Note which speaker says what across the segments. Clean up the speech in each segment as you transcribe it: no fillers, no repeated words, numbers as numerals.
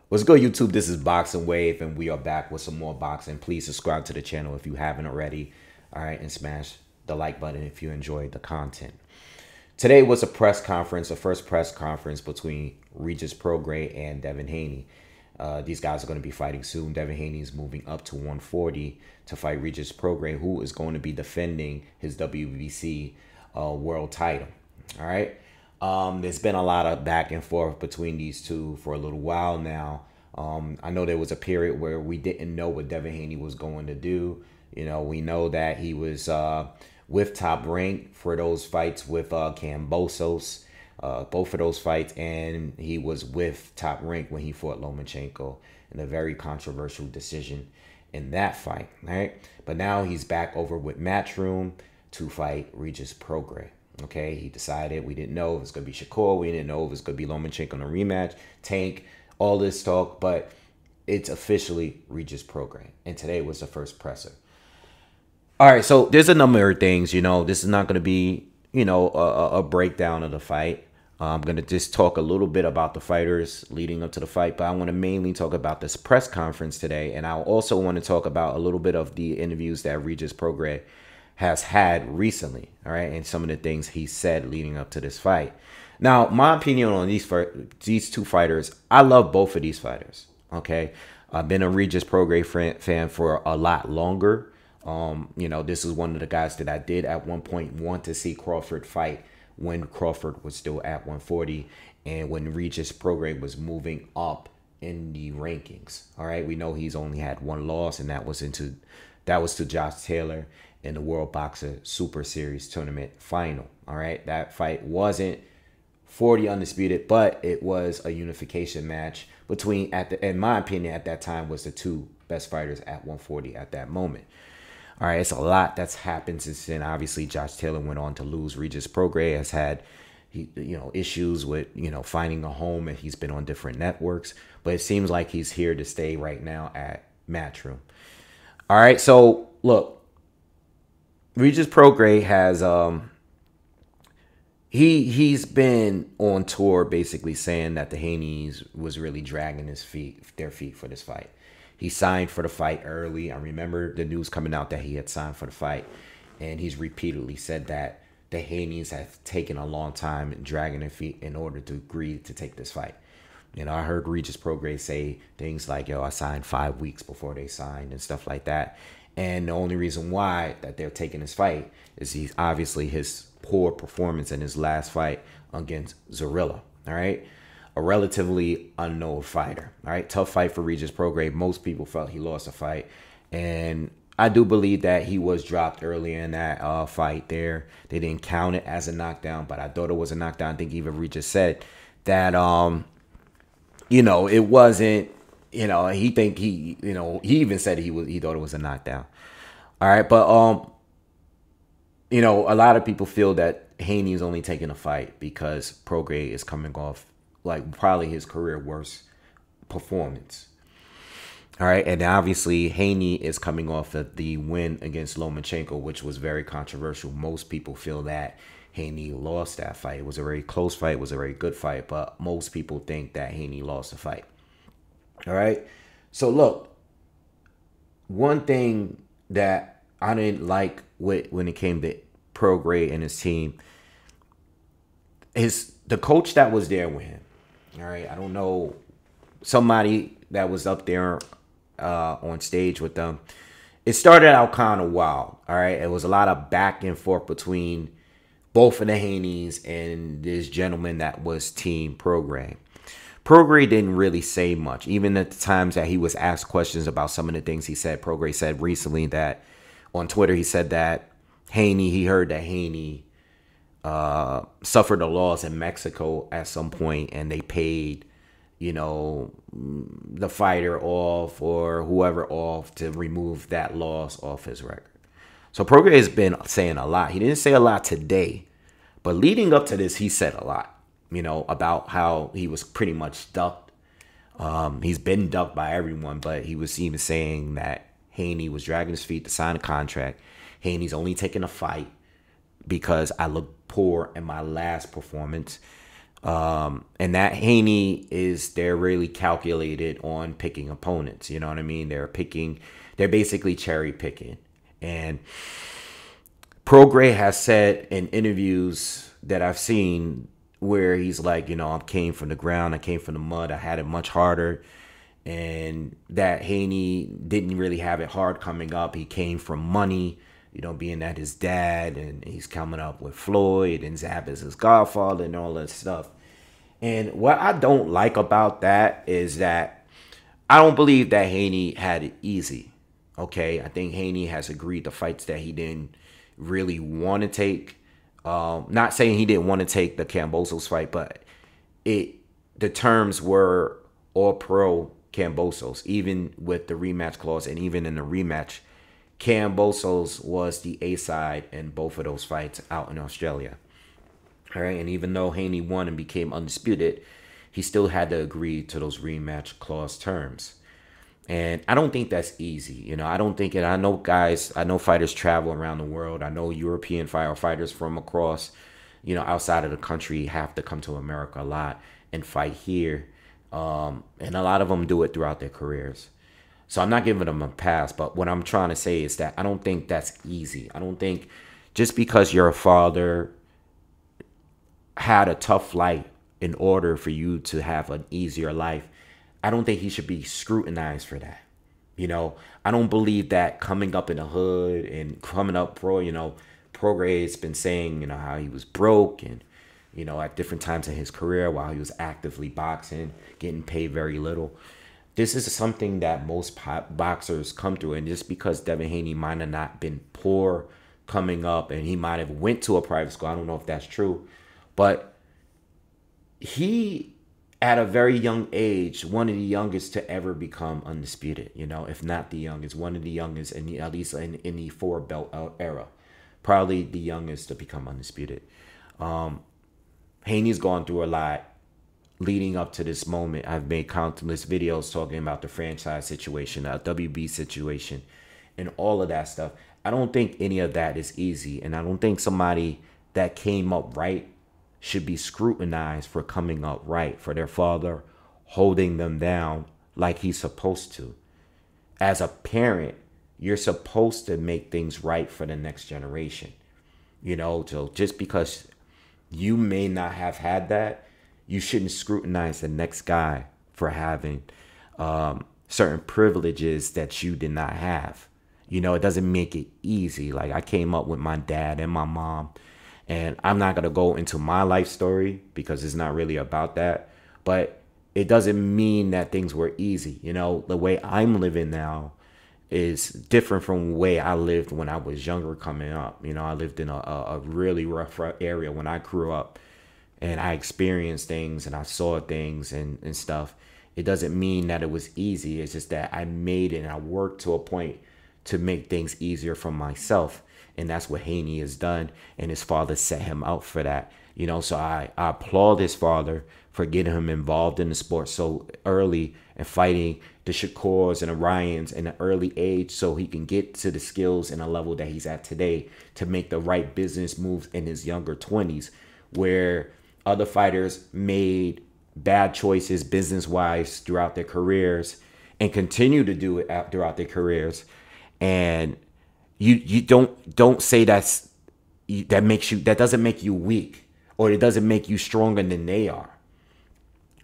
Speaker 1: What's good, YouTube? This is Boxingwave, and we are back with some more boxing. Please subscribe to the channel if you haven't already. All right, and smash the like button if you enjoyed the content. Today was a press conference, the first press conference between Regis Prograis and Devin Haney. These guys are going to be fighting soon. Devin Haney is moving up to 140 to fight Regis Prograis, who is going to be defending his WBC world title. All right. There's been a lot of back and forth between these two for a little while now. I know there was a period where we didn't know what Devin Haney was going to do. You know, we know that he was with Top Rank for those fights with Kambosos, both of those fights, and he was with Top Rank when he fought Lomachenko in a very controversial decision in that fight. Right, but now he's back over with Matchroom to fight Regis Prograis. Okay, he decided. We didn't know if it was going to be Shakur. We didn't know if it was going to be Lomachenko in a rematch. Tank, all this talk. But it's officially Regis Prograis. And today was the first presser. All right, so there's a number of things. You know, this is not going to be, you know, a breakdown of the fight. I'm going to just talk a little bit about the fighters leading up to the fight. But I want to mainly talk about this press conference today. And I also want to talk about a little bit of the interviews that Regis Prograis has had recently, all right, and some of the things he said leading up to this fight. Now, my opinion on these two fighters, I love both of these fighters, okay? I've been a Regis Prograis fan for a lot longer. You know, this is one of the guys that I did at one point want to see Crawford fight when Crawford was still at 140 and when Regis Prograis was moving up in the rankings, all right? We know he's only had one loss, and that was to Josh Taylor in the World Boxer Super Series tournament final. All right, that fight wasn't 40 undisputed, but it was a unification match between, in my opinion, at that time, was the two best fighters at 140 at that moment. All right, it's a lot that's happened since then. Obviously, Josh Taylor went on to lose. Regis Prograis has had, issues with, finding a home, and he's been on different networks. But it seems like he's here to stay right now at Matchroom. All right, so look. Regis Prograis has he's been on tour basically saying that the Haneys was really dragging their feet for this fight. He signed for the fight early. I remember the news coming out that he had signed for the fight, and he's repeatedly said that the Haneys have taken a long time and dragging their feet in order to agree to take this fight. You know, I heard Regis Prograis say things like, yo, I signed 5 weeks before they signed and stuff like that. And the only reason why that they're taking this fight is he's obviously his poor performance in his last fight against Zorilla. All right. A relatively unknown fighter. All right. Tough fight for Regis Prograis. Most people felt he lost a fight. And I do believe that he was dropped early in that fight there. They didn't count it as a knockdown, but I thought it was a knockdown. I think even Regis said that, it wasn't. He even said he thought it was a knockdown. All right, but a lot of people feel that Haney is only taking a fight because Prograis is coming off like probably his career worst performance. All right, and obviously Haney is coming off of the win against Lomachenko, which was very controversial. Most people feel that Haney lost that fight. It was a very close fight. It was a very good fight, but most people think that Haney lost the fight. All right. So look, one thing that I didn't like when it came to Prograis and his team is the coach that was there with him. All right. I don't know, somebody that was up there on stage with them. It started out kind of wild. All right. It was a lot of back and forth between both of the Haneys and this gentleman that was Team Prograis. Prograis didn't really say much. Even at the times that he was asked questions about some of the things he said, Prograis said recently that on Twitter, he said that he heard that Haney suffered a loss in Mexico at some point, and they paid, the fighter off or whoever off to remove that loss off his record. So Prograis has been saying a lot. He didn't say a lot today, but leading up to this, he said a lot. About how he was pretty much ducked. He's been ducked by everyone, but he was even saying that Haney was dragging his feet to sign a contract. Haney's only taking a fight because I looked poor in my last performance. And that Haney they're really calculated on picking opponents. You know what I mean? They're basically cherry picking. And Prograis has said in interviews that I've seen where he's like, I came from the ground, I came from the mud, I had it much harder. And that Haney didn't really have it hard coming up. He came from money, being that his dad, and he's coming up with Floyd and Zab is his godfather and all that stuff. And what I don't like about that is that I don't believe that Haney had it easy. Okay, I think Haney has agreed to fights that he didn't really want to take. Not saying he didn't want to take the Kambosos fight, but the terms were all pro Kambosos, even with the rematch clause, and even in the rematch, Kambosos was the A side in both of those fights out in Australia. All right, and even though Haney won and became undisputed, he still had to agree to those rematch clause terms. And I don't think that's easy. I don't think it. I know fighters travel around the world. I know European fighters from across, outside of the country have to come to America a lot and fight here. And a lot of them do it throughout their careers. So I'm not giving them a pass. But what I'm trying to say is that I don't think that's easy. I don't think just because your father had a tough life in order for you to have an easier life, I don't think he should be scrutinized for that. I don't believe that coming up in the hood and coming up pro, Prograis has been saying, how he was broke and, at different times in his career while he was actively boxing, getting paid very little. This is something that most boxers come through. And just because Devin Haney might have not been poor coming up and he might have went to a private school, I don't know if that's true, but he, at a very young age, one of the youngest to ever become undisputed, if not the youngest, one of the youngest, at least in the 4-belt era, probably the youngest to become undisputed. Haney's gone through a lot leading up to this moment. I've made countless videos talking about the franchise situation, the WB situation, and all of that stuff. I don't think any of that is easy, and I don't think somebody that came up right should be scrutinized for coming up right, for their father holding them down like he's supposed to. As a parent, you're supposed to make things right for the next generation. So just because you may not have had that, you shouldn't scrutinize the next guy for having certain privileges that you did not have. It doesn't make it easy. Like, I came up with my dad and my mom, and I'm not going to go into my life story because it's not really about that. But it doesn't mean that things were easy. The way I'm living now is different from the way I lived when I was younger coming up. I lived in a really rough area when I grew up, and I experienced things and I saw things and stuff. It doesn't mean that it was easy. It's just that I made it and I worked to a point to make things easier for myself. And that's what Haney has done. And his father set him out for that. So I applaud his father for getting him involved in the sport so early and fighting the Shakurs and the Ryans in an early age so he can get to the skills and a level that he's at today to make the right business moves in his younger 20s, where other fighters made bad choices business-wise throughout their careers and continue to do it throughout their careers. And you don't say that doesn't make you weak, or it doesn't make you stronger than they are.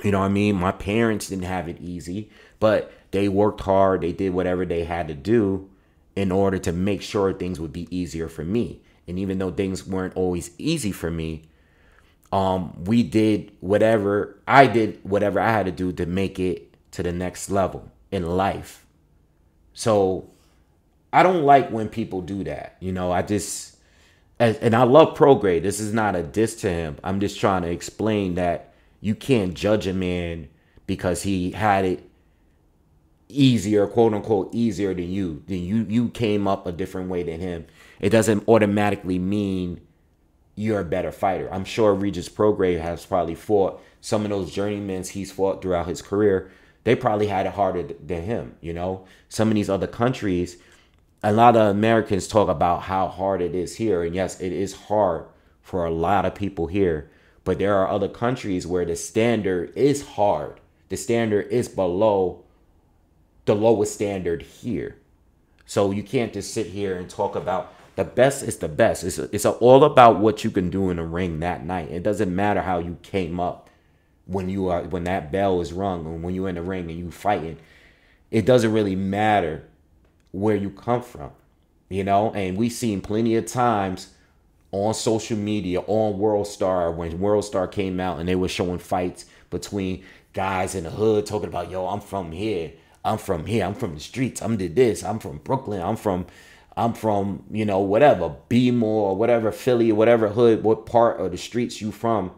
Speaker 1: You know what I mean? My parents didn't have it easy, but they worked hard. They did whatever they had to do in order to make sure things would be easier for me. And even though things weren't always easy for me, I did whatever I had to do to make it to the next level in life. So I don't like when people do that. And I love Prograis. This is not a diss to him. I'm just trying to explain that you can't judge a man because he had it easier, quote unquote, easier than you. You came up a different way than him. It doesn't automatically mean you're a better fighter. I'm sure Regis Prograis has probably fought some of those journeymen he's fought throughout his career. They probably had it harder than him. Some of these other countries, a lot of Americans talk about how hard it is here. And yes, it is hard for a lot of people here. But there are other countries where the standard is hard. The standard is below the lowest standard here. So you can't just sit here and talk about the best is the best. It's all about what you can do in the ring that night. It doesn't matter how you came up when that bell is rung and when you're in the ring and you fighting. It doesn't really matter where you come from, you know. And we've seen plenty of times on social media, on World Star, when World Star came out and they were showing fights between guys in the hood talking about, yo, I'm from here, I'm from the streets, I'm did this, I'm from Brooklyn, I'm from, you know, whatever, Beemore or whatever, Philly or whatever hood, what part of the streets you from.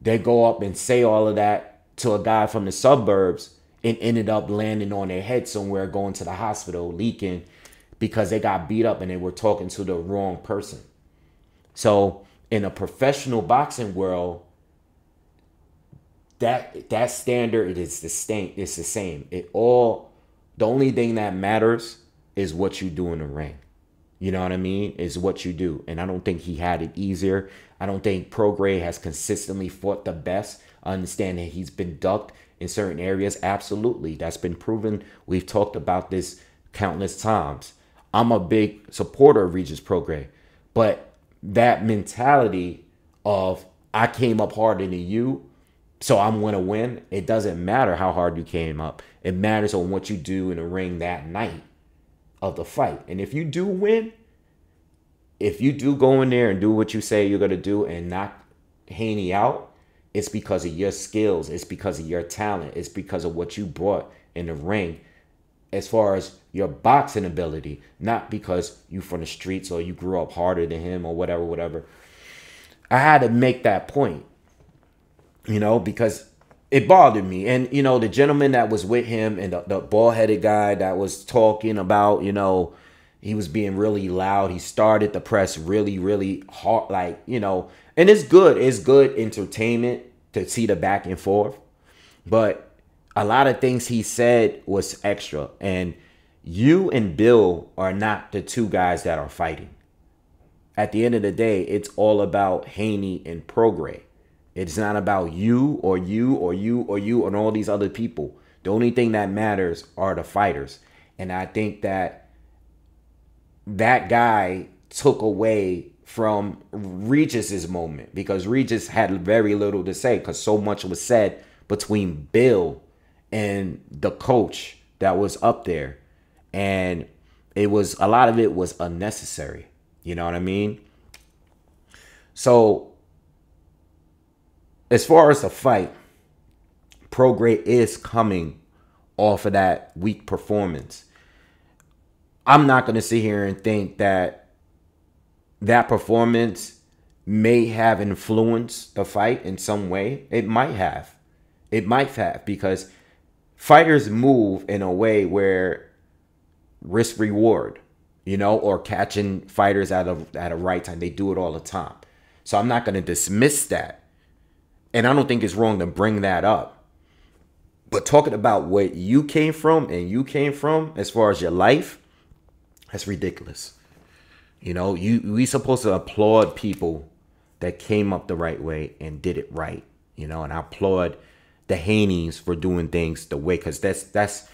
Speaker 1: They go up and say all of that to a guy from the suburbs and ended up landing on their head somewhere, going to the hospital, leaking because they got beat up and they were talking to the wrong person. So in a professional boxing world, that standard is the same. It's the same. The only thing that matters is what you do in the ring. You know what I mean? Is what you do. And I don't think he had it easier. I don't think Prograis has consistently fought the best. I understand that he's been ducked in certain areas. Absolutely. That's been proven. We've talked about this countless times. I'm a big supporter of Regis Prograis. But that mentality of I came up harder than you, so I'm going to win. It doesn't matter how hard you came up. It matters on what you do in the ring that night of the fight. And if you do win, if you do go in there and do what you say you're going to do and knock Haney out, it's because of your skills. It's because of your talent. It's because of what you brought in the ring as far as your boxing ability, not because you from the streets or you grew up harder than him or whatever. I had to make that point, you know, because it bothered me. And, you know, the gentleman that was with him and the bald-headed guy that was talking about, you know, he was being really loud. He started the press really, really hard, like, you know, and it's good. It's good entertainment to see the back and forth. But a lot of things he said was extra. And you and Bill are not the two guys that are fighting. At the end of the day, it's all about Haney and Prograis. It's not about you or you or you or you and all these other people. The only thing that matters are the fighters. And I think that guy took away from Regis's moment, because Regis had very little to say because so much was said between Bill and the coach that was up there. And a lot of it was unnecessary. You know what I mean? So as far as the fight, Prograis is coming off of that weak performance. I'm not going to sit here and think that performance may have influenced the fight in some way. It might have. It might have, because fighters move in a way where risk reward, you know, or at a right time. They do it all the time. So I'm not going to dismiss that. And I don't think it's wrong to bring that up. But talking about what you came from as far as your life, that's ridiculous. You know, we supposed to applaud people that came up the right way and did it right. You know, and I applaud the Haneys for doing things the way, because that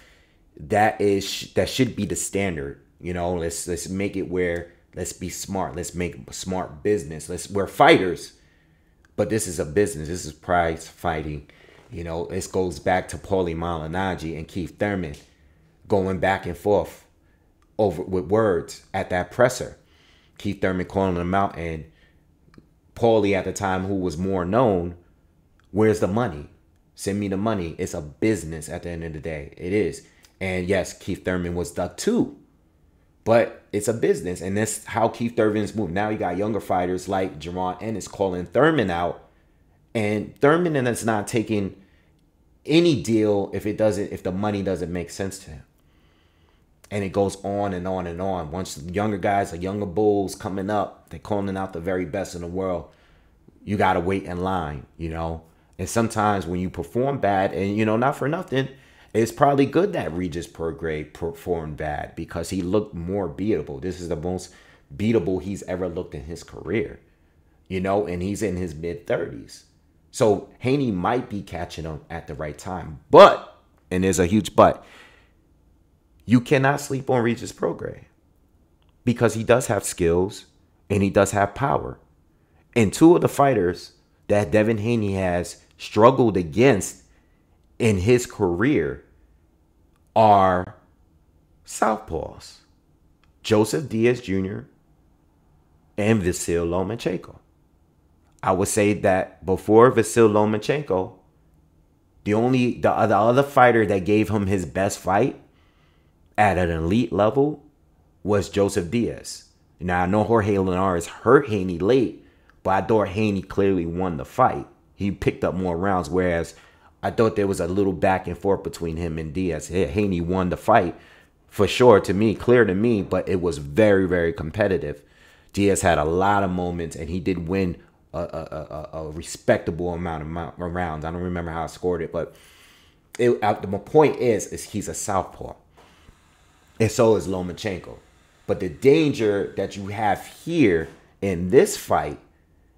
Speaker 1: should be the standard. You know, let's make it where, let's be smart. Let's make smart business. We're fighters, but this is a business. This is prize fighting. You know, this goes back to Paulie Malignaggi and Keith Thurman going back and forth over with words at that presser. Keith Thurman calling him out, and Paulie at the time, who was more known, where's the money? Send me the money. It's a business at the end of the day. It is. And yes, Keith Thurman was ducked too. But it's a business, and that's how Keith Thurman's moved. Now you got younger fighters like Jerron Ennis calling Thurman out, and Thurman is not taking any deal if the money doesn't make sense to him. And it goes on and on and on. Once the younger guys, the younger bulls coming up, they're calling out the very best in the world. You got to wait in line, you know. And sometimes when you perform bad, and, you know, not for nothing, it's probably good that Regis Prograis performed bad, because he looked more beatable. This is the most beatable he's ever looked in his career. and he's in his mid-30s. So Haney might be catching him at the right time. But, and there's a huge but, you cannot sleep on Regis Prograis because he does have skills and he does have power. And two of the fighters that Devin Haney has struggled against in his career are southpaws, Joseph Diaz Jr. and Vasyl Lomachenko. I would say that before Vasyl Lomachenko, the other fighter that gave him his best fight at an elite level was Joseph Diaz. Now, I know Jorge Linares hurt Haney late, but I thought Haney clearly won the fight. He picked up more rounds, whereas I thought there was a little back and forth between him and Diaz. Haney won the fight for sure, to me, clear to me, but it was very, very competitive. Diaz had a lot of moments, and he did win a respectable amount of rounds. I don't remember how I scored it, but my point is he's a southpaw. And so is Lomachenko. But the danger that you have here in this fight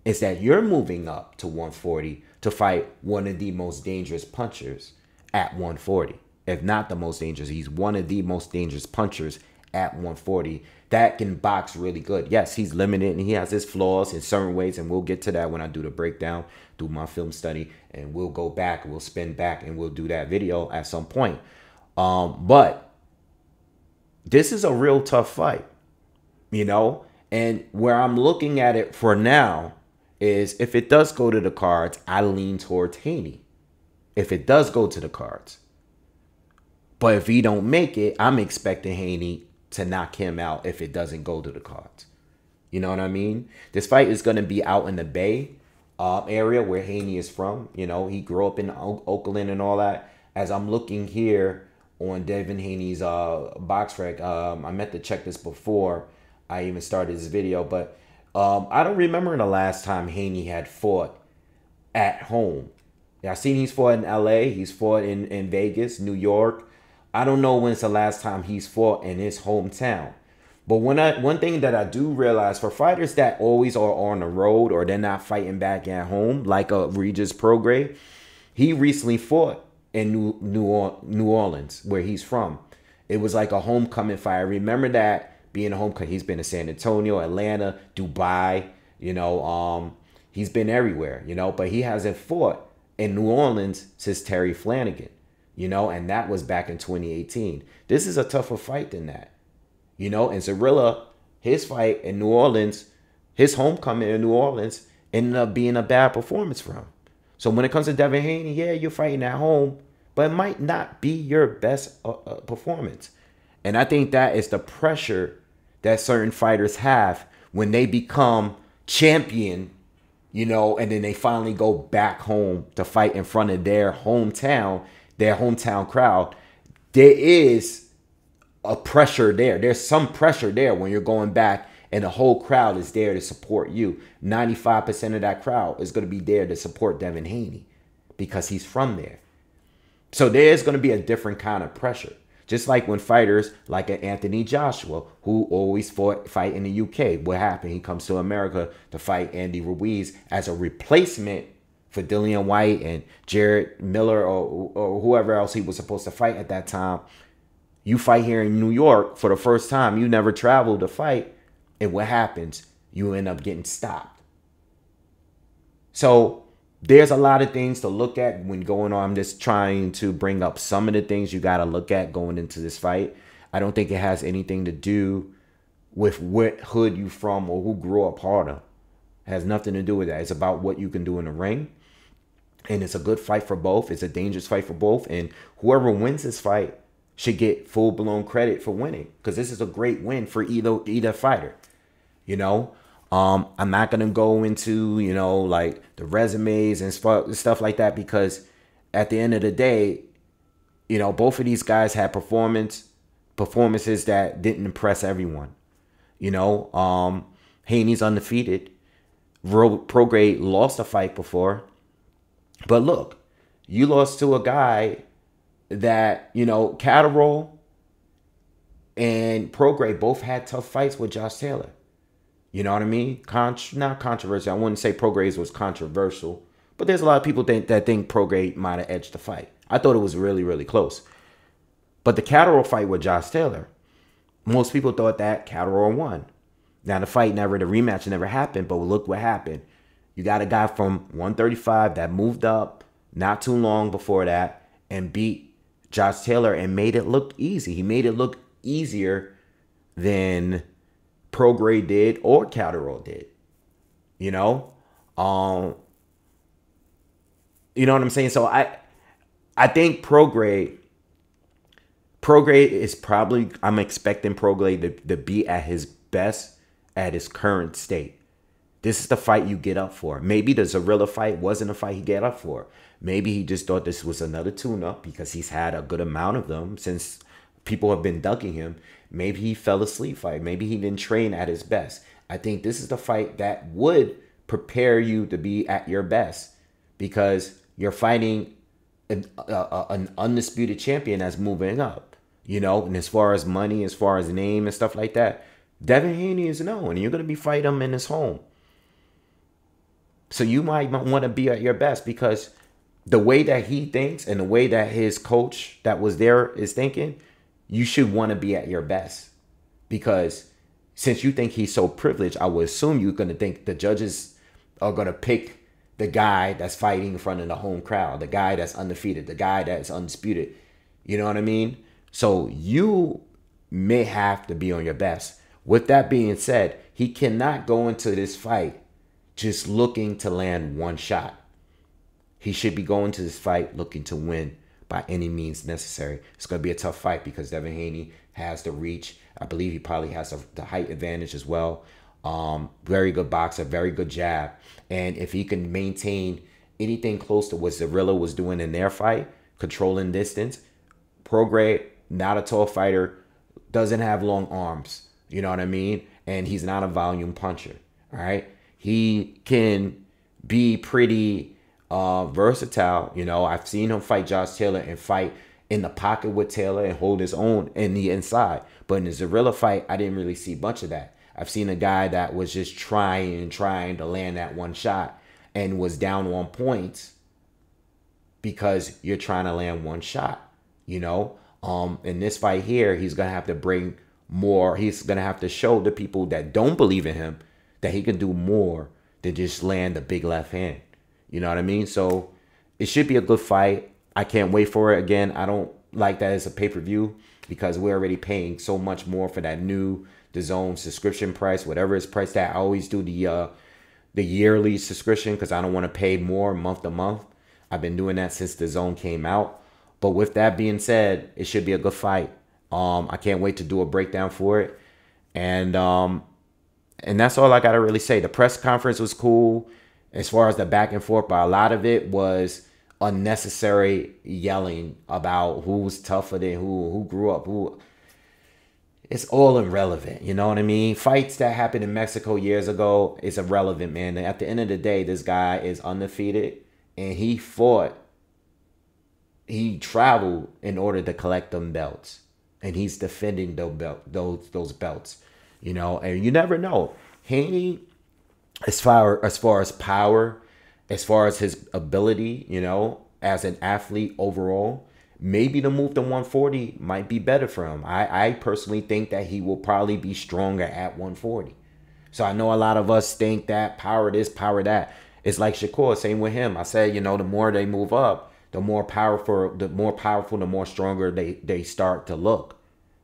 Speaker 1: is that you're moving up to 140 to fight one of the most dangerous punchers at 140. If not the most dangerous, he's one of the most dangerous punchers at 140 that can box really good. Yes, he's limited and he has his flaws in certain ways, and we'll get to that when I do the breakdown, do my film study, and we'll go back, we'll spin back, and we'll do that video at some point. But this is a real tough fight, and where I'm looking at it for now is if it does go to the cards, I lean towards Haney. If it does go to the cards. But if he don't make it, I'm expecting Haney to knock him out if it doesn't go to the cards. You know what I mean? This fight is going to be out in the Bay area where Haney is from. He grew up in Oakland and all that. As I'm looking here on Devin Haney's BoxRec, I meant to check this before I even started this video, but I don't remember the last time Haney had fought at home. I've seen he's fought in LA, he's fought in Vegas, New York. I don't know when's the last time he's fought in his hometown. But one thing that I do realize for fighters that always are on the road or they're not fighting back at home, like a Regis Prograis, he recently fought in New Orleans, where he's from. It was like a homecoming fight. I remember that being a homecoming. He's been to San Antonio, Atlanta, Dubai, he's been everywhere, but he hasn't fought in New Orleans since Terry Flanagan, and that was back in 2018. This is a tougher fight than that, and Zarilla, his fight in New Orleans, his homecoming in New Orleans ended up being a bad performance for him. So when it comes to Devin Haney, yeah, you're fighting at home, but it might not be your best performance. And I think that is the pressure that certain fighters have when they become champion, and then they finally go back home to fight in front of their hometown crowd. There is a pressure there. There's some pressure there when you're going back and the whole crowd is there to support you. 95% of that crowd is going to be there to support Devin Haney because he's from there. So there's going to be a different kind of pressure. Just like when fighters like Anthony Joshua, who always fight in the UK, what happened? He comes to America to fight Andy Ruiz as a replacement for Dillian White and Jared Miller or whoever else he was supposed to fight at that time. You fight here in New York for the first time. You never traveled to fight. And what happens? You end up getting stopped. So there's a lot of things to look at when going on. I'm just trying to bring up some of the things you got to look at going into this fight. I don't think it has anything to do with what hood you from or who grew up harder. It has nothing to do with that. It's about what you can do in the ring. And it's a good fight for both. It's a dangerous fight for both. And whoever wins this fight should get full-blown credit for winning, because this is a great win for either fighter. I'm not going to go into, like the resumes and stuff like that, because at the end of the day, both of these guys had performances that didn't impress everyone. Haney's undefeated. Prograis lost a fight before. But look, you lost to a guy that, Catterall and Prograis both had tough fights with Josh Taylor. You know what I mean? Not controversial. I wouldn't say Prograis was controversial, but there's a lot of people that think Prograis might have edged the fight. I thought it was really, really close. But the Catterall fight with Josh Taylor, most people thought that Catterall won. Now the rematch never happened, but look what happened. You got a guy from 135 that moved up not too long before that and beat Josh Taylor and made it look easy. He made it look easier than Prograis did or Catterall did. You know? You know what I'm saying? So I think Prograis is probably, I'm expecting Prograis to be at his best at his current state. This is the fight you get up for. Maybe the Zorilla fight wasn't a fight he get up for. Maybe he just thought this was another tune-up because he's had a good amount of them since people have been ducking him. Maybe he fell asleep fight. Maybe he didn't train at his best. I think this is the fight that would prepare you to be at your best because you're fighting an undisputed champion that's moving up. You know, and as far as money, as far as name and stuff like that, Devin Haney is known, and you're going to be fighting him in his home. So you might want to be at your best because the way that he thinks and the way that his coach that was there is thinking, you should want to be at your best. Because since you think he's so privileged, I would assume you're going to think the judges are going to pick the guy that's fighting in front of the home crowd, the guy that's undefeated, the guy that's undisputed. You know what I mean? So you may have to be on your best. With that being said, he cannot go into this fight just looking to land one shot. He should be going to this fight looking to win by any means necessary. It's going to be a tough fight because Devin Haney has the reach. I believe he probably has the height advantage as well. Very good boxer, very good jab. And if he can maintain anything close to what Zorilla was doing in their fight, controlling distance, Prograis, not a tall fighter, doesn't have long arms. You know what I mean? And he's not a volume puncher. All right. He can be pretty versatile. You know, I've seen him fight Josh Taylor and fight in the pocket with Taylor and hold his own in the inside. But in the Zorilla fight, I didn't really see much of that. I've seen a guy that was just trying to land that one shot and was down on points because you're trying to land one shot. You know, in this fight here, he's going to have to bring more. He's going to have to show the people that don't believe in him that he can do more than just land a big left hand. You know what I mean? So it should be a good fight. I can't wait for it. Again, I don't like that as a pay-per-view because we're already paying so much more for that new dazn subscription price, whatever it's priced at. I always do the yearly subscription because I don't want to pay more month to month. I've been doing that since dazn came out. But with that being said, it should be a good fight. I can't wait to do a breakdown for it. And that's all I got to really say. The press conference was cool as far as the back and forth, but a lot of it was unnecessary yelling about who's tougher than who grew up, who. It's all irrelevant. You know what I mean? Fights that happened in Mexico years ago is irrelevant, man. At the end of the day, this guy is undefeated and he fought. He traveled in order to collect them belts. And he's defending those belts, you know, and you never know. Haney, as far as power, as far as his ability, you know, as an athlete overall, maybe the move to 140 might be better for him. I personally think that he will probably be stronger at 140. So I know a lot of us think that power this, power that. It's like Shakur, same with him. I said, you know, the more they move up, the more powerful, the more stronger they start to look,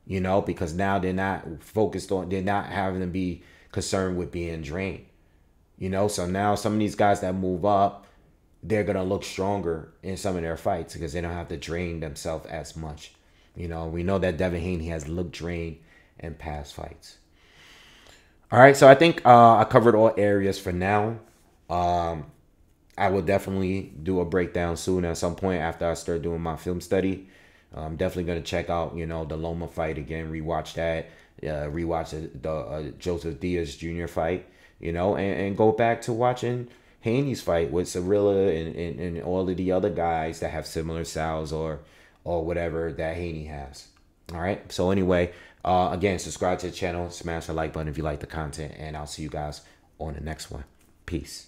Speaker 1: you know, because now they're not they're not having to be concerned with being drained, you know. So now some of these guys that move up, they're going to look stronger in some of their fights because they don't have to drain themselves as much. You know, we know that Devin Haney has looked drained in past fights. All right, so I think I covered all areas for now. I will definitely do a breakdown soon at some point after I start doing my film study. I'm definitely going to check out, you know, the Loma fight again, rewatch that, rewatch the Joseph Diaz Jr. fight, you know, and go back to watching Haney's fight with Zorilla and all of the other guys that have similar styles or whatever that Haney has. All right. So anyway, Again, subscribe to the channel, smash the like button if you like the content, and I'll see you guys on the next one. Peace.